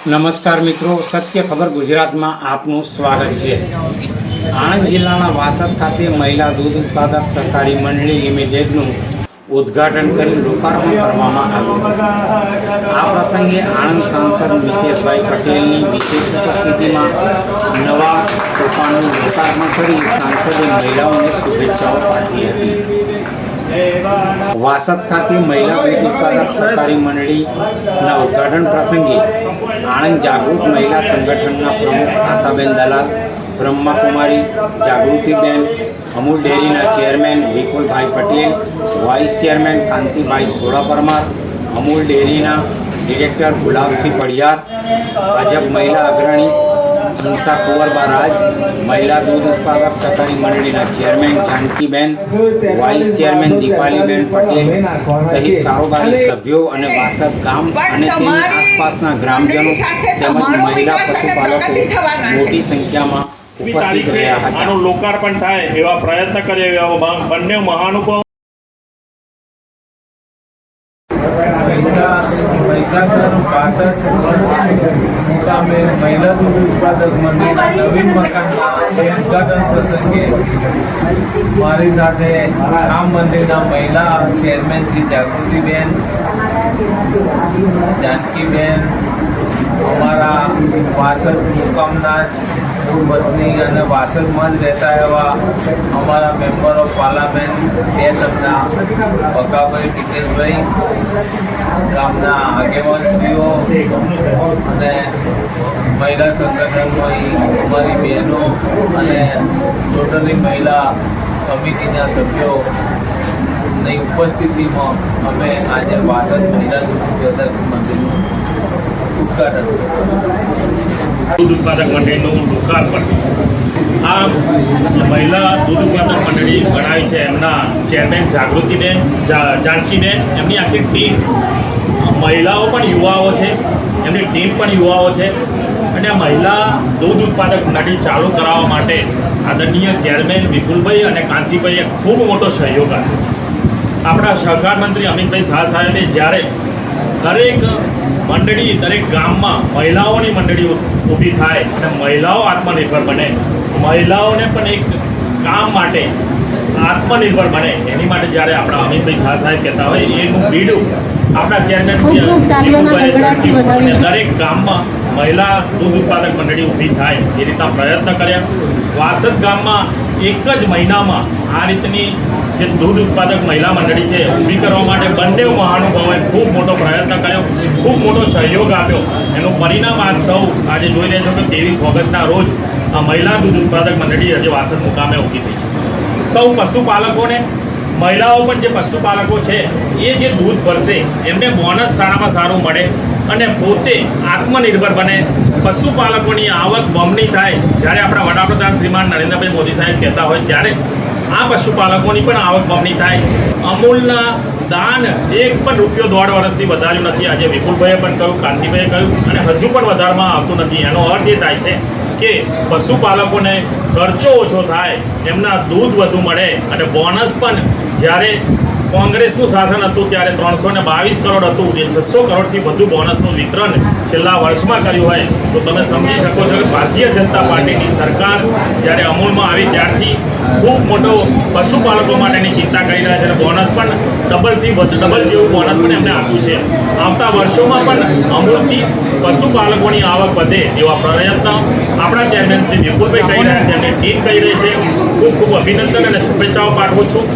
નમસ્કાર મિત્રો, સત્ય ખબર ગુજરાતમાં આપનું સ્વાગત છે। આણંદ જિલ્લાના વાસદ ખાતે મહિલા દૂધ ઉત્પાદક સહકારી મંડળી લિમિટેડનું ઉદ્ઘાટન કરી લોકાર્પણ કરવામાં આવ્યું। આ પ્રસંગે આણંદ સાંસદ મિતેશભાઈ પટેલની વિશેષ ઉપસ્થિતિમાં નવા સોપાનનું લોકાર્પણ કરી સાંસદે મહિલાઓને શુભેચ્છાઓ પાઠવી હતી। વાસદ ખાતે મહિલા દૂધ ઉત્પાદક સહકારી મંડળીના ઉદ્ઘાટન પ્રસંગે આણંદ જાગૃત મહિલા સંગઠનના પ્રમુખ આશાબેન દલાલ, બ્રહ્માકુમારી જાગૃતિબેન, અમૂલ ડેરીના chairman Vipulbhai Patel, vice chairman Kantibhai Soda Parmar, Amul ડેરીના ડિરેક્ટર ગુલાબસિંહ પડિયાર, ભાજપ મહિલા અગ્રણી હંસા કુંવરબા રાજ, મહિલા દૂધ ઉત્પાદક સહકારી મંડળીના chairman Jankiben, vice chairman Dipaliben Patel સહિત કારોબારી સભ્યો અને વાસદ ગામ અને તેની આસપાસના ગ્રામજનો તેમજ મહિલા પશુપાલકો મોટી સંખ્યામાં ઉપસ્થિત રહ્યા હતા। આનું લોકાર્પણ થાય એવા પ્રયત્ન કર્યા બંને મહાનુભાવો મુકામે મહિલા દૂધ ઉત્પાદક મંડળીના નવીન મકાનના ઉદ્ઘાટન પ્રસંગે મારી સાથે રામ મંદિરના મહિલા ચેરમેન શ્રી જાગૃતિબેન, જાનકીબેન, અમારા વાસદ મુકામના પત્ની અને વાસદમાં જ રહેતા એવા અમારા મેમ્બર ઓફ પાર્લામેન્ટ બે તમના બકાભાઈ ટીકેશભાઈ, ગામના આગેવાનશ્રીઓ અને મહિલા સંગઠનની અમારી બહેનો અને ટોટલી મહિલા સમિતિના સભ્યોની ઉપસ્થિતિમાં અમે આજે વાસદ મહિલા દૂધ ઉત્પાદક મંડળીનું ઉદ્ઘાટન દૂધ ઉત્પાદક મંડળીનું લોકાર્પણ। આ મહિલા દૂધ ઉત્પાદક મંડળી ગણાવી છે એમના ચેરમેન જાગૃતિબેન, જાનકીબેન, એમની આખી ટીમ, મહિલાઓ પણ યુવાઓ છે, એમની ટીમ પણ યુવાઓ છે અને આ મહિલા દૂધ ઉત્પાદક મંડળી ચાલુ કરાવવા માટે આદરણીય ચેરમેન વિપુલભાઈ અને કાંતિભાઈએ ખૂબ મોટો સહયોગ આપ્યો છે। આપણા સહકાર મંત્રી અમિતભાઈ શાહ સાહેબે જ્યારે દરેક મંડળી, દરેક ગામમાં મહિલાઓની મંડળી ઊભી થાય અને મહિલાઓ આત્મનિર્ભર બને, મહિલાઓને પણ એક કામ માટે આત્મનિર્ભર બને, એની માટે જ્યારે આપણા અમિતભાઈ શાહ સાહેબ કહેતા હોય એનું બીડું આપણા ચેરમેન દરેક ગામમાં મહિલા દૂધ ઉત્પાદક મંડળી ઊભી થાય એ રીતના પ્રયત્ન કર્યા। વાસદ ગામમાં એક જ મહિનામાં આ રીતની જે દૂધ ઉત્પાદક મહિલા મંડળી છે ઊભી કરવા માટે બંને મહાનુભાવોએ ખૂબ મોટો પ્રયત્ન કર્યો, ખૂબ મોટો સહયોગ આપ્યો। એનું પરિણામ આજ સૌ આજે જોઈ રહ્યા છો કે 23 ઓગસ્ટના રોજ આ મહિલા દૂધ ઉત્પાદક મંડળી આજે વાસદ મુકામે ઊભી થઈ છે। સૌ પશુપાલકોને, મહિલાઓ પણ જે પશુપાલકો છે એ જે દૂધ ભરશે એમને બોનસ સારામાં સારું મળે અને પોતે આત્મનિર્ભર બને, પશુપાલકોની આવક બમણી થાય। જ્યારે આપણા વડાપ્રધાન શ્રીમાન નરેન્દ્રભાઈ મોદી સાહેબ કહેતા હોય ત્યારે આ પશુપાલકોની પણ આવક બમણી થાય। અમૂલના દાન એક પણ રૂપિયો 1.5 વર્ષથી વધાર્યું નથી, આજે વિપુલભાઈએ પણ કહ્યું, કાંતિભાઈએ કહ્યું અને હજુ પણ વધારવામાં આવતું નથી। એનો અર્થ એ થાય છે કે પશુપાલકોને ખર્ચો ઓછો થાય, એમના દૂધ વધુ મળે અને બોનસ પણ જ્યારે કોંગ્રેસનું શાસન હતું ત્યારે 322 કરોડ હતું, એ 600 કરોડથી વધુ બોનસનું વિતરણ છેલ્લા વર્ષમાં કર્યું હોય તો તમે સમજી શકો છો કે ભારતીય જનતા પાર્ટીની સરકાર જ્યારે અમૂલમાં આવી ત્યારથી ખૂબ મોટો પશુપાલકો માટેની ચિંતા કરી રહ્યા છે અને બોનસ પણ ડબલ જેવું બોનસ પણ એમને આપ્યું છે। આવતા વર્ષોમાં પણ અમૂલથી પશુપાલકોની આવક વધે એવા પ્રયત્ન આપણા ચેરમેન શ્રી વિપુલભાઈ કરી રહ્યા છે અને ટીમ કરી રહી છે। ખૂબ ખૂબ અભિનંદન અને શુભેચ્છાઓ પાઠવું છું।